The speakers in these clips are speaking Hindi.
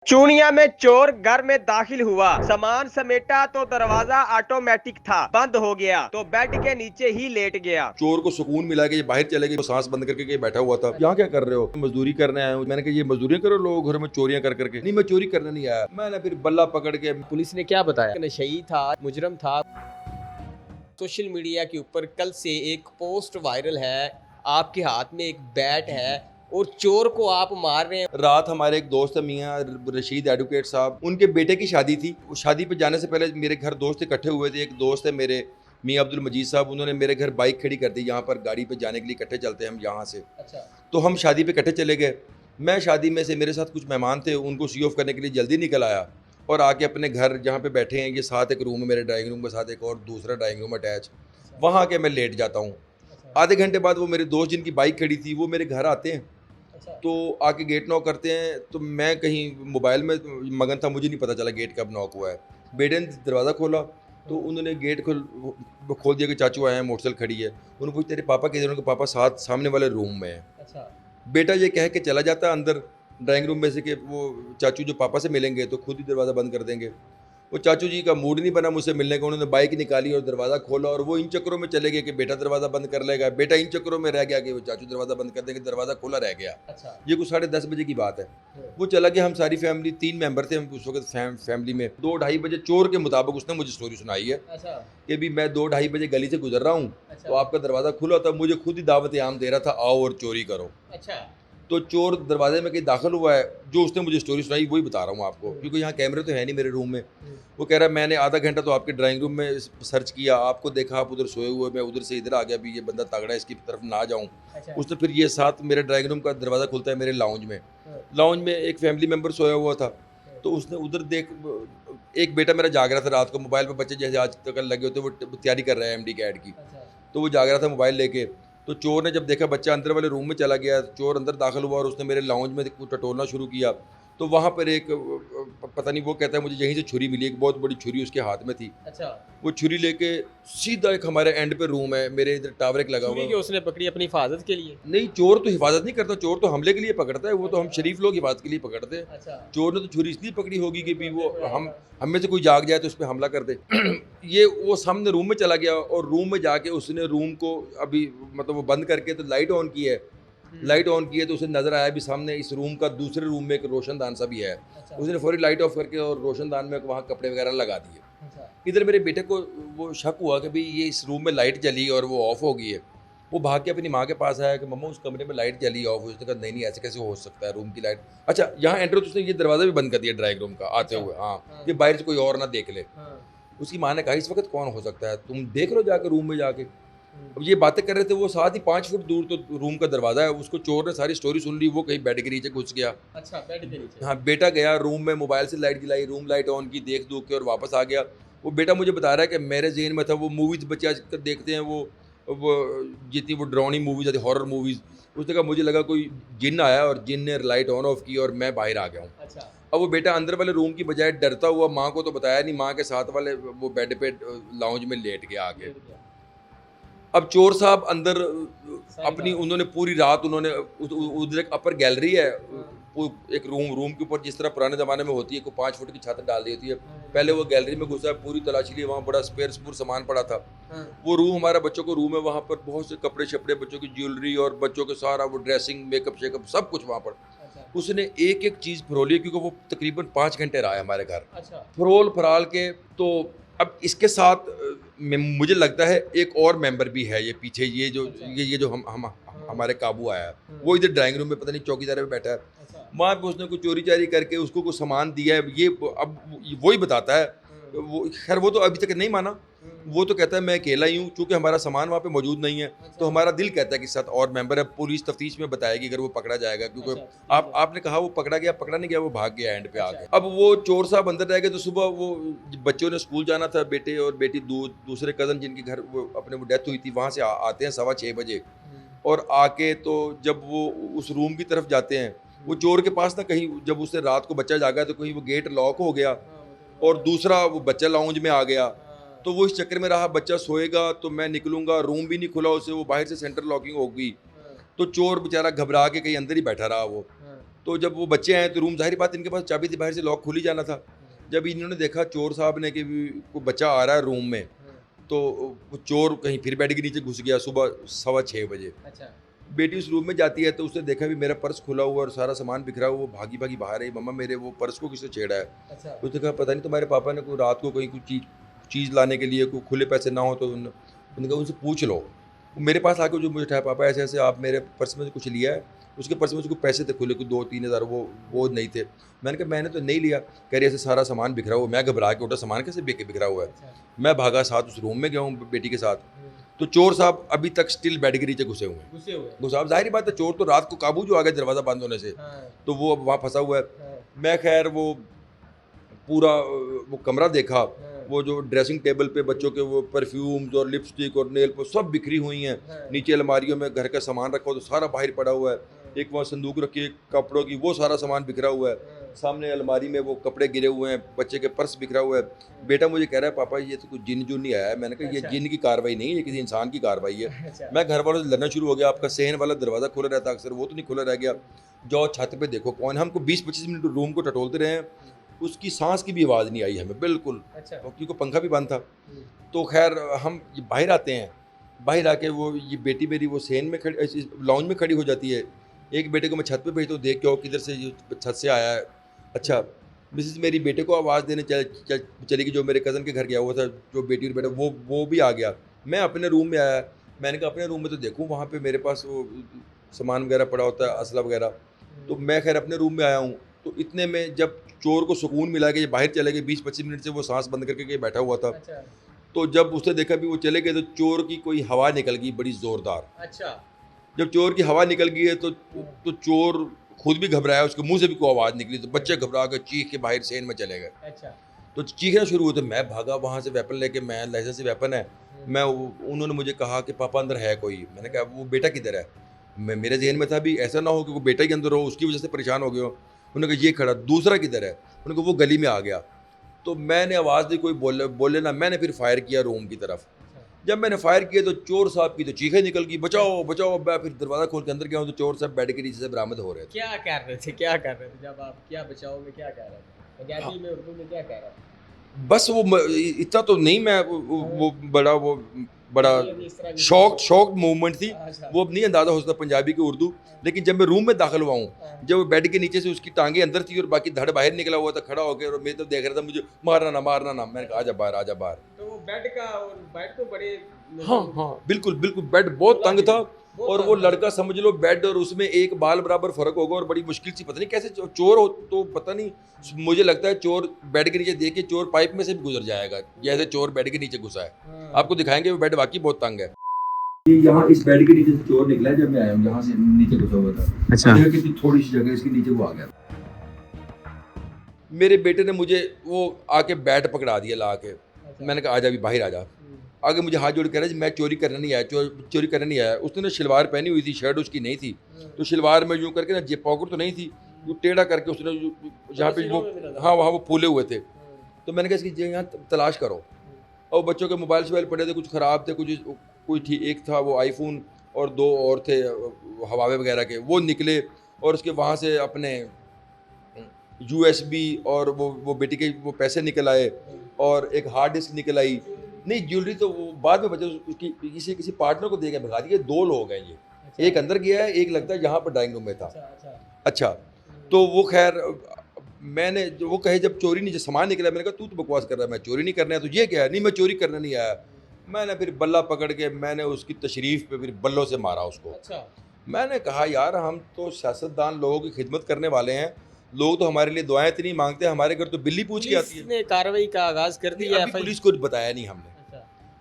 चूनिया में चोर घर में दाखिल हुआ, सामान समेटा तो दरवाजा ऑटोमेटिक था, बंद हो गया तो बेड के नीचे ही लेट गया। चोर को सुकून मिला कि ये बाहर चले गए, सांस बंद करके कहीं बैठा हुआ था। यहाँ क्या कर रहे हो? मजदूरी करने आया हूँ। मैंने कहा ये मजदूरी करो, लोग घर में चोरियां कर करके। नहीं, मैं चोरी करने नहीं आया। मैंने फिर बल्ला पकड़ के। पुलिस ने क्या बताया? नशई था, मुजरम था। सोशल मीडिया के ऊपर कल से एक पोस्ट वायरल है, आपके हाथ में एक बैट है और चोर को आप मार रहे हैं। रात हमारे एक दोस्त है मियाँ रशीद एडवोकेट साहब, उनके बेटे की शादी थी। शादी पे जाने से पहले मेरे घर दोस्त इकट्ठे हुए थे। एक दोस्त है मेरे मियाँ अब्दुल मजीद साहब, उन्होंने मेरे घर बाइक खड़ी कर दी। यहाँ पर गाड़ी पे जाने के लिए इकट्ठे चलते हैं हम यहाँ से। अच्छा। तो हम शादी पे इकट्ठे चले गए। मैं शादी में से, मेरे साथ कुछ मेहमान थे, उनको सी ऑफ करने के लिए जल्दी निकल आया और आके अपने घर जहाँ पे बैठे हैं, ये साथ एक रूम है, मेरे ड्राइंग रूम के साथ एक और दूसरा ड्राइंग रूम अटैच, वहाँ आके मैं लेट जाता हूँ। आधे घंटे बाद वो मेरे दोस्त जिनकी बाइक खड़ी थी वो मेरे घर आते हैं। तो आके गेट नॉक करते हैं, तो मैं कहीं मोबाइल में मगन था, मुझे नहीं पता चला गेट कब नॉक हुआ है। बेटे ने दरवाज़ा खोला तो उन्होंने गेट खोल दिया कि चाचू आए हैं, मोटरसाइकिल खड़ी है। उन्होंने पूछा तेरे पापा किधर? उनके पापा साथ सामने वाले रूम में है। अच्छा। बेटा ये कह के चला जाता है अंदर ड्राइंग रूम में से कि वो चाचू जो पापा से मिलेंगे तो खुद ही दरवाज़ा बंद कर देंगे। वो चाचू जी का मूड नहीं बना मुझसे मिलने का, उन्होंने बाइक निकाली और दरवाज़ा खोला और वो इन चक्करों में चले गए कि बेटा दरवाज़ा बंद कर लेगा। बेटा इन चक्करों में रह गया कि वो चाचू दरवाज़ा बंद कर देंगे, दरवाज़ा खुला रह गया। अच्छा। ये कुछ 10:30 बजे की बात है। वो चला गया। हम सारी फैमिली 3 मेंबर थे हम उस वक्त फैमिली में। 2-2:30 बजे चोर के मुताबिक उसने मुझे स्टोरी सुनाई है। अच्छा। कि भी मैं 2-2:30 बजे गली से गुजर रहा हूँ। अच्छा। तो आपका दरवाज़ा खुला था, मुझे खुद ही दावत आम दे रहा था आओ और चोरी करो। अच्छा। तो चोर दरवाजे में कहीं दाखिल हुआ है, जो उसने मुझे स्टोरी सुनाई वही बता रहा हूँ आपको, क्योंकि यहाँ कैमरे तो है नहीं मेरे रूम में। वो कह रहा है मैंने आधा घंटा तो आपके ड्राइंग रूम में सर्च किया, आपको देखा आप उधर सोए हुए, मैं उधर से इधर आ गया, भी ये बंदा तगड़ा है, इसकी तरफ ना जाऊँ। अच्छा। उसने फिर ये साथ मेरे ड्राइंग रूम का दरवाज़ा खुलता है मेरे लाउंज में। लाउंज में एक फैमिली मेम्बर सोया हुआ था, तो उसने उधर एक बेटा मेरा जाग रहा था रात को, मोबाइल पर बच्चे जैसे आज तक लगे होते वो तैयारी कर रहे हैं MD कैड की। तो वो जाग रहा था मोबाइल लेके। तो चोर ने जब देखा बच्चा अंदर वाले रूम में चला गया, चोर अंदर दाखिल हुआ और उसने मेरे लाउंज में टटोलना शुरू किया। तो वहाँ पर एक पता नहीं, वो कहता है मुझे यहीं से छुरी मिली, एक बहुत बड़ी छुरी उसके हाथ में थी। अच्छा। वो छुरी लेके सीधा एक हमारे एंड पे रूम है, मेरे इधर टावर एक लगा हुआ है। उसने पकड़ी अपनी हिफाजत के लिए? नहीं, चोर तो हिफाजत नहीं करता, चोर तो हमले के लिए पकड़ता है। वो तो हम शरीफ लोग हिफाजत के लिए पकड़ते हैं। अच्छा। चोर ने तो छुरी इसलिए पकड़ी होगी कि भी वो हम में से कोई जाग जाए तो उस पर हमला कर दे। ये वो सामने रूम में चला गया और रूम में जाके उसने रूम को अभी मतलब वो बंद करके तो लाइट ऑन की है। लाइट ऑन की है तो उसे नज़र आया भी सामने इस रूम का दूसरे रूम में एक रोशनदान सा भी है। अच्छा। उसने फौरी लाइट ऑफ करके और रोशनदान में वहाँ कपड़े वगैरह लगा दिए। अच्छा। इधर मेरे बेटे को वो शक हुआ कि भाई ये इस रूम में लाइट जली और वो ऑफ हो गई है। वो भाग के अपनी माँ के पास आया कि मम्मा उस कमरे में लाइट जली ऑफ हुई। उसने कहा नहीं ऐसे कैसे हो सकता है, रूम की लाइट। अच्छा, यहाँ एंटर तो उसने ये दरवाज़ा भी बंद कर दिया ड्राइंग रूम का आते हुए। हाँ, कि बाहर से कोई और ना देख ले। उसकी माँ ने कहा इस वक्त कौन हो सकता है, तुम देख लो जाकर रूम में जाके। अब ये बातें कर रहे थे, वो साथ ही 5 फुट दूर तो रूम का दरवाज़ा है। उसको चोर ने सारी स्टोरी सुन ली, वो कहीं बेड के नीचे घुस गया। अच्छा, बेड के नीचे? हाँ, बेटा गया रूम में, मोबाइल से लाइट जलाई, रूम लाइट ऑन की, देख दूख के और वापस आ गया। वो बेटा मुझे बता रहा है कि मेरे ज़हन में था वो मूवीज़ बच्चे आजकल देखते हैं, वो जितनी वो डरावनी मूवीज़ आती, हॉरर मूवीज़। उसने कहा मुझे लगा कोई जिन आया और जिन ने लाइट ऑन ऑफ की और मैं बाहर आ गया हूँ। अच्छा। अब वो बेटा अंदर वाले रूम की बजाय डरता हुआ, माँ को तो बताया नहीं, माँ के साथ वाले वो बेड पे लाउंज में लेट गया आके। अब चोर साहब अंदर अपनी उन्होंने पूरी रात उन्होंने उधर एक अपर गैलरी है, एक रूम के ऊपर जिस तरह पुराने ज़माने में होती है, कोई 5 फुट की छत डाल दी होती है। पहले वो गैलरी में घुसा, पूरी तलाशी ली, वहाँ बड़ा स्पेयर सामान पड़ा था। वो रूम हमारा बच्चों को रूम है, वहाँ पर बहुत से कपड़े शपड़े, बच्चों की ज्वेलरी और बच्चों के सारा वो ड्रेसिंग मेकअप शेकअप सब कुछ वहाँ पर। उसने एक एक चीज़ फरोली, क्योंकि वो तकरीबन 5 घंटे रहा है हमारे घर। अच्छा। फरोल फराल के। तो अब इसके साथ मुझे लगता है एक और मेंबर भी है ये पीछे, ये जो हम हमारे काबू आया है। वो इधर ड्राइंग रूम में पता नहीं चौकीदार पे बैठा है। अच्छा। वहाँ पे उसने कुछ चोरी चारी करके उसको कुछ सामान दिया है। ये अब वही बताता है। वो खैर वो तो अभी तक नहीं माना। वो तो कहता है मैं अकेला ही हूँ, चूँकि हमारा सामान वहाँ पे मौजूद नहीं है। तो हमारा दिल कहता है कि साथ और मेंबर है, पुलिस तफ्तीश में बताएगी अगर वो पकड़ा जाएगा, क्योंकि आपने कहा वो पकड़ा गया, पकड़ा नहीं गया, वो भाग गया एंड पे आके। अब वो चोर साहब अंदर रह गए। तो सुबह वो बच्चों ने स्कूल जाना था, बेटे और बेटी दूसरे कज़न जिनके घर वो अपने वो डेथ हुई थी, वहाँ से आते हैं 6:15 बजे। और आके तो जब वो उस रूम की तरफ जाते हैं, वो चोर के पास ना कहीं, जब उसने रात को बच्चा जागा तो कहीं वो गेट लॉक हो गया और दूसरा वो बच्चा लाउंज में आ गया। तो वो इस चक्कर में रहा, बच्चा सोएगा तो मैं निकलूंगा, रूम भी नहीं खुला उसे, वो बाहर से सेंटर लॉकिंग हो गई। तो चोर बेचारा घबरा के कहीं अंदर ही बैठा रहा वो। तो जब वो बच्चे आए तो रूम, जाहिर बात इनके पास चाबी थी, बाहर से लॉक खुल ही जाना था। जब इन्होंने देखा चोर साहब ने कि कोई बच्चा आ रहा है रूम में, तो वो चोर कहीं फिर बेड के नीचे घुस गया सुबह 6:15 बजे। अच्छा। बेटी उस रूम में जाती है तो उसने देखा भी मेरा पर्स खुला हुआ और सारा सामान बिखरा हुआ, वो भागी भागी बाहर आई, मम्मा मेरे वो पर्स को किसने छेड़ा है। अच्छा। उसने कहा पता नहीं तुम्हारे पापा ने कोई रात को कहीं कुछ चीज़ लाने के लिए कोई खुले पैसे ना हो तो उन्होंने कहा उनसे पूछ लो। वो मेरे पास आके जो मुझे उठाया, पापा ऐसे ऐसे आप मेरे पर्स में से कुछ लिया है। उसके पर्स में से कुछ पैसे थे खुले, कुछ 2-3 हज़ार, वो नहीं थे। मैंने कहा मैंने तो नहीं लिया। कह रही ऐसे सारा सामान बिखरा हुआ। मैं घबरा के उठा, सामान कैसे बिखरा हुआ है। अच्छा। मैं भागा, साथ उस रूम में गया हूँ बेटी के साथ। तो चोर साहब अभी तक स्टिल बेड के नीचे घुसे हुए हैं। घुसे साहब, जाहिर बात है चोर तो रात को काबू जो आ गया दरवाज़ा बंद होने से, तो वो अब वहाँ फंसा हुआ है। मैं खैर वो पूरा वो कमरा देखा, वो जो ड्रेसिंग टेबल पे बच्चों के वो परफ्यूम्स और लिपस्टिक और नेल पर सब बिखरी हुई हैं। नीचे अलमारियों में घर का सामान रखा हो तो सारा बाहर पड़ा हुआ है। एक वहाँ संदूक रखी है कपड़ों की, वो सारा सामान बिखरा हुआ है। सामने अलमारी में वो कपड़े गिरे हुए हैं, बच्चे के पर्स बिखरा हुआ है। बेटा मुझे कह रहा है पापा ये तो कुछ जिन जुन नहीं आया है। मैंने कहा ये जिन की कार्रवाई नहीं है, ये किसी इंसान की कार्रवाई है। मैं घर वालों से लड़ना शुरू हो गया, आपका सहन वाला दरवाज़ा खुला रहता अक्सर, वो तो नहीं खुला रह गया। जाओ छत पे देखो कौन। हमको 20-25 मिनट रूम को टटोलते रहे हैं, उसकी सांस की भी आवाज़ नहीं आई हमें बिल्कुल। अच्छा। क्योंकि पंखा भी बंद था। तो खैर हम बाहर आते हैं, बाहर आके वो ये बेटी मेरी वो सेन में खड़ी, लॉन्ज में खड़ी हो जाती है। एक बेटे को मैं छत पे भेजता हूँ, देख के आओ किधर से ये छत से आया है। अच्छा, मिसेस मेरी बेटे को आवाज़ देने चली गई, जो मेरे कज़न के घर गया हुआ था, जो बेटी और बेटा वो भी आ गया। मैं अपने रूम में आया, मैंने कहा अपने रूम में तो देखूँ, वहाँ पे मेरे पास वो सामान वगैरह पड़ा होता है, असला वगैरह। तो मैं खैर अपने रूम में आया हूँ। तो इतने में जब चोर को सुकून मिला कि ये बाहर चले गए, 20-25 मिनट से वो सांस बंद करके बैठा हुआ था। अच्छा। तो जब उसने देखा भी वो चले गए तो चोर की कोई हवा निकल गई बड़ी ज़ोरदार। अच्छा। जब चोर की हवा निकल गई है तो चोर खुद भी घबराया, उसके मुंह से भी कोई आवाज़ निकली, तो बच्चे घबरा के चीख के बाहर सेन में चले गए। अच्छा। तो चीखना शुरू हुए तो मैं भागा वहाँ से वेपन लेके, मैं लाइसेंस से वेपन है। उन्होंने मुझे कहा कि पापा अंदर है कोई। मैंने कहा वो बेटा किधर है। मेरे जहन में था भी ऐसा ना हो कि वो बेटा ही अंदर हो, उसकी वजह से परेशान हो गए हो। उन्होंने कहा ये खड़ा, दूसरा किधर है। उन्होंने कहा वो गली में आ गया। तो मैंने आवाज़ दी, कोई बोले ना, मैंने फिर फायर किया रूम की तरफ। जब मैंने फायर किया तो चोर साहब की तो चीखें निकल गई, बचाओ बचाओ। मैं फिर दरवाज़ा खोल के अंदर गया हूँ तो चोर साहब बेड के नीचे से बरामद हो रहे थे। क्या कर रहे थे, क्या कर रहे थे जब आप, क्या बचाओ में क्या कह रहे थे, पंजाबी में, उर्दू में क्या कह रहे थे? बस वो इतना तो नहीं, मैं वो बड़ा मतलब इस तरह की शॉक्ड मूवमेंट थी। अच्छा। वो अब नहीं अंदाज़ा हो सकता पंजाबी की उर्दू। लेकिन जब मैं रूम में दाखिल हुआ हूँ, जब वो बेड के नीचे से उसकी टांगे अंदर थी और बाकी धड़ बाहर निकला हुआ था, खड़ा होकर, और मैं तो देख रहा था मुझे मारना ना मारना ना। मैंने कहा आजा बाहर, आजा बाहर। तो वो बेड का, और बेड तो बड़े, हाँ हाँ बिल्कुल बिल्कुल, बेड बहुत तंग था। और वो लड़का समझ लो बेड और उसमें एक बाल बराबर फर्क होगा, और बड़ी मुश्किल सी, पता नहीं कैसे चोर हो तो पता नहीं, मुझे लगता है चोर बेड के नीचे देख के चोर पाइप में से भी गुजर जाएगा, जैसे चोर बेड के नीचे घुसा है। आपको दिखाएंगे वो बेड वाकई बहुत तंग है। यहाँ इस बेड के नीचे से चोर निकला जब मैं आया हूँ, यहाँ से नीचे घुसा हुआ था। अच्छा। कितनी थोड़ी सी जगह इसके नीचे वो आ गया। मेरे बेटे ने मुझे वो आके बैट पकड़ा दिया ला के। मैंने कहा आजा भी बाहर आजा। आगे मुझे हाथ जोड़ के कह रहा मैं चोरी करने नहीं आया, चोरी करने नहीं आया। उसने ना शलवार पहनी हुई थी, शर्ट उसकी नहीं थी, तो शलवार में यूँ करके ना जेब पॉकेट तो नहीं थी, वो टेढ़ा करके उसने जहाँ पे वो, हाँ वहाँ वो फूले हुए थे। तो मैंने कहा इसकी यहाँ तलाश करो। और बच्चों के मोबाइल शोबाइल पड़े थे, कुछ ख़राब थे, कुछ कोई ठीक, एक था वो आईफोन और 2 और थे हवावे वगैरह के, वो निकले। और उसके वहाँ से अपने USB और वो बेटी के वो पैसे निकल आए, और एक हार्ड डिस्क निकल आई। नहीं, ज्वेलरी तो वो बाद में बचे, उसकी किसी पार्टनर को दे के भगा दिए। 2 लोग हैं ये। अच्छा। एक अंदर गया है, एक लगता है यहाँ पर ड्राइंग रूम में था। अच्छा, तो वो खैर मैंने जो वो कहे जब चोरी नहीं, जब सामान निकला, मैंने कहा तू तो बकवास कर रहा है, मैं चोरी नहीं करना है। तो ये क्या है, नहीं मैं चोरी करने नहीं आया। मैंने फिर बल्ला पकड़ के मैंने उसकी तशरीफ़ पे फिर बल्लों से मारा उसको। अच्छा। मैंने कहा यार हम तो सियासतदान लोगों की खिदमत करने वाले हैं, लोग तो हमारे लिए दुआएं इतनी मांगते हैं, हमारे घर तो बिल्ली पूछ के आती है। पुलिस ने कार्रवाई का आगाज कर दिया है, पुलिस को बताया नहीं हमने।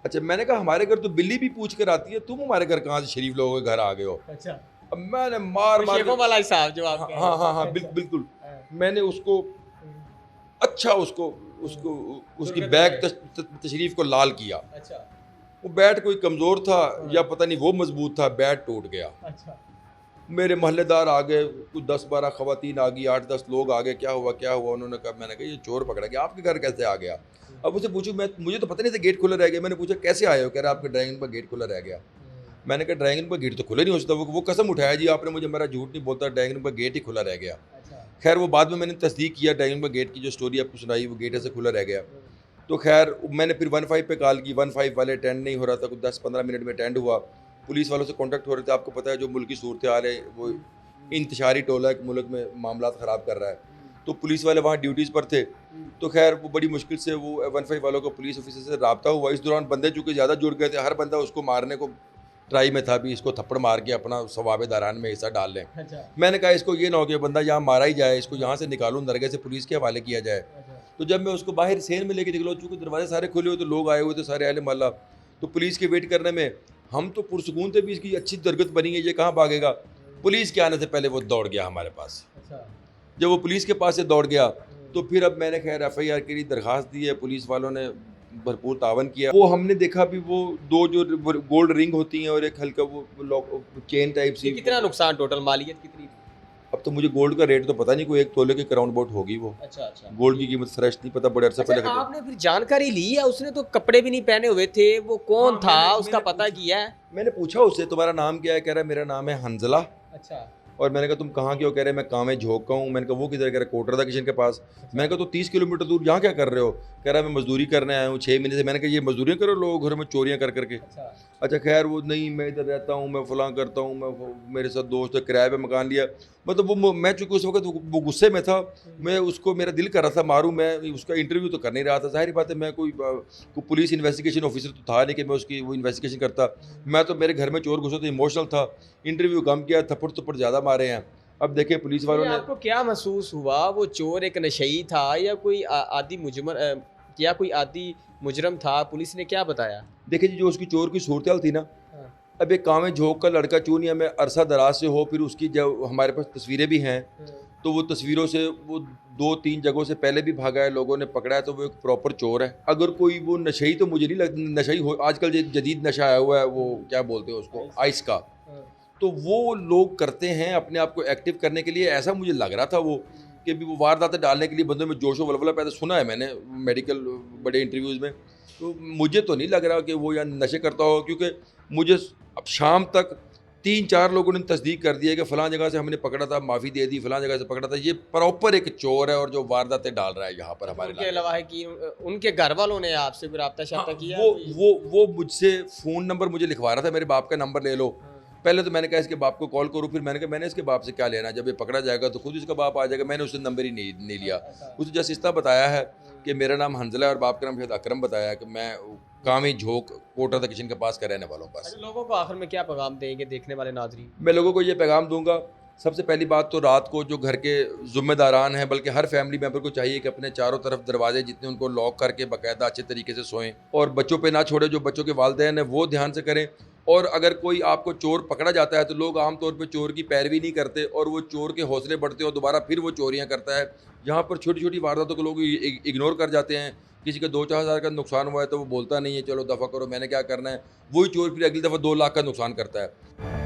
अच्छा, मैंने कहा हमारे घर तो बिल्ली भी पूछ कर आती है, तुम हमारे घर कहाँ से शरीफ लोगों के घर आ गए हो। अच्छा। अब मैंने मार वाला हिसाब जो आप, हाँ बिल्कुल। मैंने उसको अच्छा उसको उसकी बैग तशरीफ को लाल किया। अच्छा। वो बैट कोई कमज़ोर था या पता नहीं वो मजबूत था, बैट टूट गया। अच्छा। मेरे मोहल्लेदार आ गए, कुछ 10-12 ख़वातीन आ गई, 8-10 लोग आ गए, क्या हुआ। उन्होंने कहा, मैंने कहा ये चोर पकड़ा गया, आपके घर कैसे आ गया। अब उसे पूछूं, मुझे तो पता नहीं था, गेट खुला रह गया। मैंने पूछा कैसे आए हो, कह रहा आपके ड्राइंग रूम का गेट खुला रह गया। मैंने कहा ड्राइंग रूम का गेट तो खुला नहीं हो सकता। वो कसम उठाया जी आपने मुझे, मेरा झूठ नहीं बोलता, ड्राइंग रूम का गेट ही खुला रह गया। खैर वो बाद में मैंने तस्दीक किया, ड्राइंग रूम का गेट की जो स्टोरी आपको सुनाई वो गेट ऐसे खुला रह गया। तो खैर मैंने फिर 15 पे कॉल की, 15 वाले अटेंड नहीं हो रहा था, कुछ 10-15 मिनट में अटेंड हुआ। पुलिस वालों से कांटेक्ट हो रहे थे, आपको पता है जो मुल्क की सूरत हाल है वो इंतशारी टोला है, मुल्क में मामला ख़राब कर रहा है, तो पुलिस वाले वहाँ ड्यूटीज़ पर थे। तो खैर वो बड़ी मुश्किल से वो 15 वालों को पुलिस ऑफिसर से रब्ता हुआ। इस दौरान बंदे चूँकि ज़्यादा जुड़ गए थे, हर बंदा उसको मारने को ट्राई में था, भी इसको थप्पड़ मार के अपना सवाब दारान में हिस्सा डाल लें। मैंने कहा इसको ये ना हो कि बंदा यहाँ मारा ही जाए, इसको यहाँ से निकालूं, दरगाह से पुलिस के हवाले किया जाए। तो जब मैं उसको बाहर सेन में लेके निकला, चूँकि दरवाजे सारे खुले हुए तो लोग आए हुए थे सारे अहले मोहल्ला, तो पुलिस के वेट करने में हम तो पुरसकून थे भी इसकी अच्छी दरगत बनी है, ये कहाँ भागेगा। पुलिस के आने से पहले वो दौड़ गया हमारे पास। जब वो पुलिस के पास से दौड़ गया तो फिर अब मैंने खैर FIR के लिए दरख्वास्त दी है, पुलिस वालों ने भरपूर तावन किया। वो हमने देखा भी वो 2 जो गोल्ड रिंग होती हैं और एक हल्का वो लॉक चेन टाइप सी। कितना नुकसान, टोटल मालियत कितनी थी? अब तो मुझे गोल्ड का रेट तो पता नहीं, कोई 1 तोले के क्राउंड बोट होगी वो। अच्छा। गोल्ड की कीमत फ्रेश नहीं पता, बड़े अरसे पहले। आपने फिर जानकारी ली है? उसने तो कपड़े भी नहीं पहने हुए थे, वो कौन था उसका पता किया है? मैंने पूछा उससे तुम्हारा नाम क्या है, कह रहा है मेरा नाम है हंजला। अच्छा। और मैंने कहा तुम कहाँ के हो, कह रहे मैं कांवे झोंक का हूँ। मैंने कहा वो किधर, कह रहा कोटरदा किशन के पास। मैंने कहा तो 30 किलोमीटर दूर यहाँ क्या कर रहे हो, कह रहा मैं मजदूरी करने आया हूँ 6 महीने से। मैंने कहा ये मजदूरियाँ करो, लोग घर में चोरियाँ कर करके। अच्छा खैर वो नहीं, मैं इधर रहता हूँ, मैं फलां करता हूँ, मैं मेरे साथ दोस्त है, किराए पे मकान लिया। मतलब वो मैं चूँकि उस वक्त वो गुस्से में था, मैं उसको मेरा दिल कर रहा था मारूँ, मैं उसका इंटरव्यू तो कर नहीं रहा था। जाहिर बात है मैं कोई पुलिस इन्वेस्टिगेशन ऑफिसर तो था नहीं कि मैं उसकी वो इन्वेस्टिगेशन करता। मैं तो मेरे घर में चोर घुसा तो इमोशनल था, इंटरव्यू कम किया, थप्पड़ ज़्यादा मारे हैं। अब देखिए पुलिस वालों ने। आपको क्या महसूस हुआ, वो चोर एक नशई था या कोई आदि मुजरम था? पुलिस ने क्या बताया? देखिए जी जो उसकी चोर की सूरत थी ना, अब एक कांवे झोंक का लड़का चूनिया में अरसा दराज से हो, फिर उसकी जब हमारे पास तस्वीरें भी हैं, तो वो तस्वीरों से वो 2-3 जगहों से पहले भी भागा है, लोगों ने पकड़ा है, तो वो एक प्रॉपर चोर है। अगर कोई वो नशई तो मुझे नहीं लगता नशई हो, आजकल जो जदीद नशा आया हुआ है वो क्या बोलते हैं उसको, आइस का, तो वो लोग करते हैं अपने आप को एक्टिव करने के लिए। ऐसा मुझे लग रहा था वो कि भी वो वारदातें डालने के लिए बंदों में जोशो वलवला पैदा, सुना है मैंने मेडिकल बड़े इंटरव्यूज़ में। तो मुझे तो नहीं लग रहा कि वो या नशे करता हो, क्योंकि मुझे अब शाम तक 3-4 लोगों ने तस्दीक कर दिया कि फ़लाँ जगह से हमने पकड़ा था, माफ़ी दे दी, फ़लाँ जगह से पकड़ा था। ये प्रॉपर एक चोर है और जो वारदातें डाल रहा है यहाँ पर हमारे। के अलावा है कि उनके घर वालों ने आपसे कोई रब्ता शाब्ता किया? वो मुझसे फ़ोन नंबर मुझे लिखवा रहा था, मेरे बाप का नंबर ले लो। पहले तो मैंने कहा इसके बाप को कॉल करूँ, फिर मैंने कहा मैंने इसके बाप से क्या लेना, जब ये पकड़ा जाएगा तो खुद इसका बाप आ जाएगा। मैंने उससे नंबर ही नहीं लिया। उसने जस्ट इतना बताया है कि मेरा नाम हंजला है और बाप का नाम शायद अकरम बताया कि मैं कामी झोंक कोटरदा किशन के पास का रहने वालों पास। लोगों को आखिर में क्या पैगाम देंगे देखने वाले नाज़रीन? मैं लोगों को ये पैगाम दूंगा, सबसे पहली बात तो रात को जो घर के ज़िम्मेदारान हैं, बल्कि हर फैमिली मेम्बर को चाहिए कि अपने चारों तरफ दरवाजे जितने उनको लॉक करके बाकायदा अच्छे तरीके से सोएं, और बच्चों पे ना छोड़े, जो बच्चों के वालिदैन हैं वो ध्यान से करें। और अगर कोई आपको चोर पकड़ा जाता है तो लोग आमतौर पे चोर की पैरवी नहीं करते और वो चोर के हौसले बढ़ते और दोबारा फिर वो चोरियां करता है। यहाँ पर छोटी छोटी वारदातों को लोग इग्नोर कर जाते हैं। किसी का 2-4 हज़ार का नुकसान हुआ है तो वो बोलता नहीं है चलो दफ़ा करो, मैंने क्या करना है। वही चोर फिर अगली दफ़ा 2 लाख का नुकसान करता है।